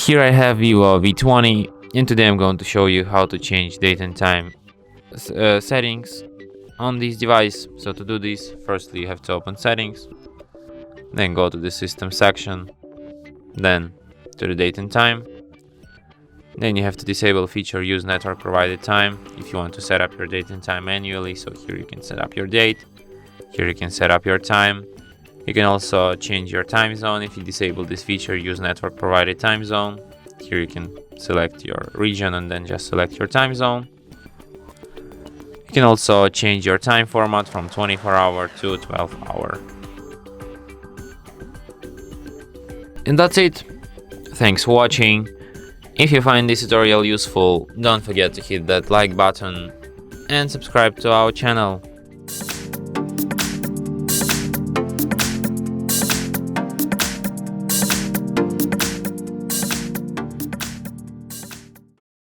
Here I have Vivo V20, and today I'm going to show you how to change date and time settings on this device. So to do this, firstly you have to open settings, then go to the system section, then to the date and time. Then you have to disable feature use network provided time if you want to set up your date and time manually. So here you can set up your date, here you can set up your time. You can also change your time zone if you disable this feature use network provided time zone. Here you can select your region and then just select your time zone. You can also change your time format from 24-hour to 12-hour. And that's it. Thanks for watching. If you find this tutorial useful, don't forget to hit that like button and subscribe to our channel.